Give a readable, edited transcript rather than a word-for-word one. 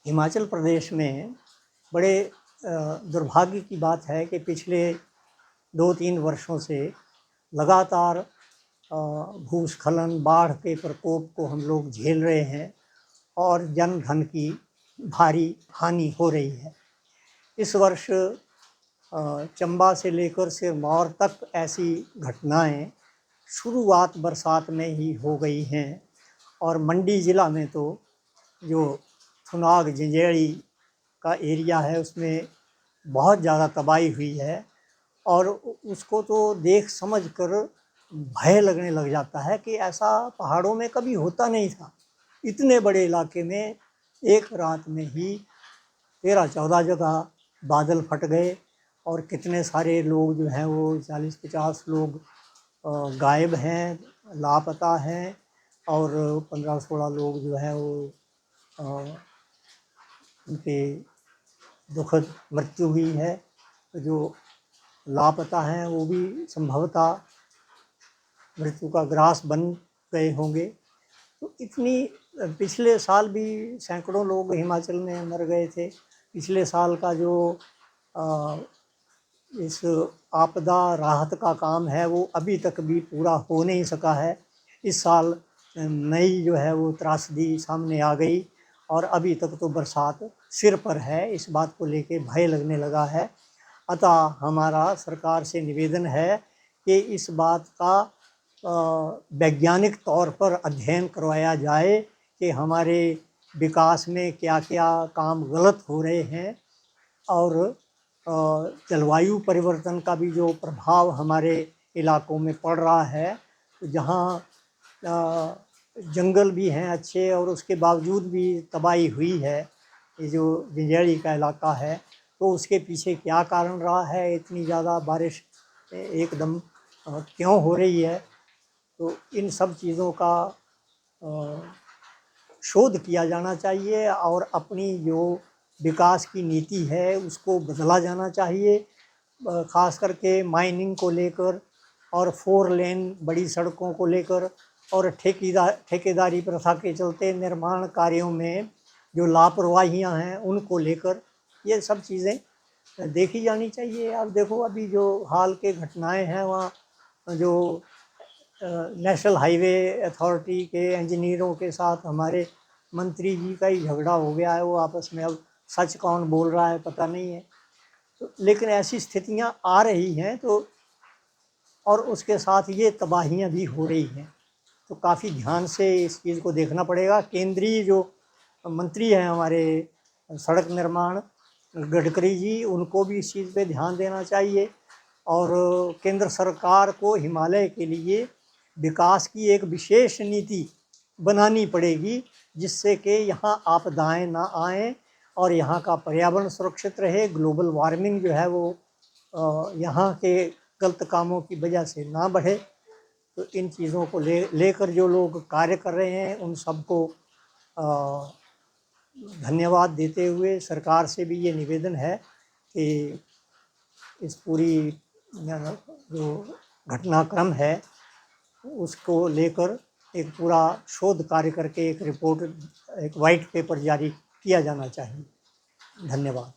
हिमाचल प्रदेश में बड़े दुर्भाग्य की बात है कि पिछले 2-3 वर्षों से लगातार भूस्खलन, बाढ़ के प्रकोप को हम लोग झेल रहे हैं और जन धन की भारी हानि हो रही है। इस वर्ष चंबा से लेकर सिरमौर तक ऐसी घटनाएं शुरुआत बरसात में ही हो गई हैं और मंडी ज़िला में तो जो थुनाग जंजैड़ी का एरिया है उसमें बहुत ज़्यादा तबाही हुई है और उसको तो देख समझ कर भय लगने लग जाता है कि ऐसा पहाड़ों में कभी होता नहीं था। इतने बड़े इलाके में एक रात में ही 13-14 जगह बादल फट गए और कितने सारे लोग जो हैं वो 40-50 लोग गायब हैं, लापता हैं और 15-16 लोग जो हैं वो उनके दुखद मृत्यु हुई है। जो लापता हैं वो भी संभवतः मृत्यु का ग्रास बन गए होंगे। तो इतनी पिछले साल भी सैकड़ों लोग हिमाचल में मर गए थे। पिछले साल का जो इस आपदा राहत का काम है वो अभी तक भी पूरा हो नहीं सका है। इस साल नई जो है वो त्रासदी सामने आ गई और अभी तक तो बरसात सिर पर है। इस बात को लेके भय लगने लगा है। अतः हमारा सरकार से निवेदन है कि इस बात का वैज्ञानिक तौर पर अध्ययन करवाया जाए कि हमारे विकास में क्या क्या काम गलत हो रहे हैं और जलवायु परिवर्तन का भी जो प्रभाव हमारे इलाकों में पड़ रहा है, तो जहाँ जंगल भी हैं अच्छे और उसके बावजूद भी तबाही हुई है, ये जो जंजैड़ी का इलाका है, तो उसके पीछे क्या कारण रहा है, इतनी ज़्यादा बारिश एकदम क्यों हो रही है। तो इन सब चीज़ों का शोध किया जाना चाहिए और अपनी जो विकास की नीति है उसको बदला जाना चाहिए। ख़ास करके माइनिंग को लेकर और 4 लेन बड़ी सड़कों को लेकर और ठेकेदारी प्रथा के चलते निर्माण कार्यों में जो लापरवाहियां हैं उनको लेकर ये सब चीज़ें देखी जानी चाहिए। अब देखो अभी जो हाल के घटनाएं हैं वहाँ जो नेशनल हाईवे अथॉरिटी के इंजीनियरों के साथ हमारे मंत्री जी का ही झगड़ा हो गया है। वो आपस में अब सच कौन बोल रहा है पता नहीं है। तो लेकिन ऐसी स्थितियां आ रही हैं तो और उसके साथ ये तबाहियां भी हो रही हैं, तो काफ़ी ध्यान से इस चीज़ को देखना पड़ेगा। केंद्रीय जो मंत्री हैं हमारे सड़क निर्माण गडकरी जी, उनको भी इस चीज़ पे ध्यान देना चाहिए और केंद्र सरकार को हिमालय के लिए विकास की एक विशेष नीति बनानी पड़ेगी जिससे कि यहाँ आपदाएं ना आएँ और यहाँ का पर्यावरण सुरक्षित रहे, ग्लोबल वार्मिंग जो है वो यहाँ के गलत कामों की वजह से ना बढ़े। तो इन चीज़ों को लेकर जो लोग कार्य कर रहे हैं उन सबको धन्यवाद देते हुए सरकार से भी ये निवेदन है कि इस पूरी जो घटनाक्रम है उसको लेकर एक पूरा शोध कार्य करके एक रिपोर्ट, एक वाइट पेपर जारी किया जाना चाहिए। धन्यवाद।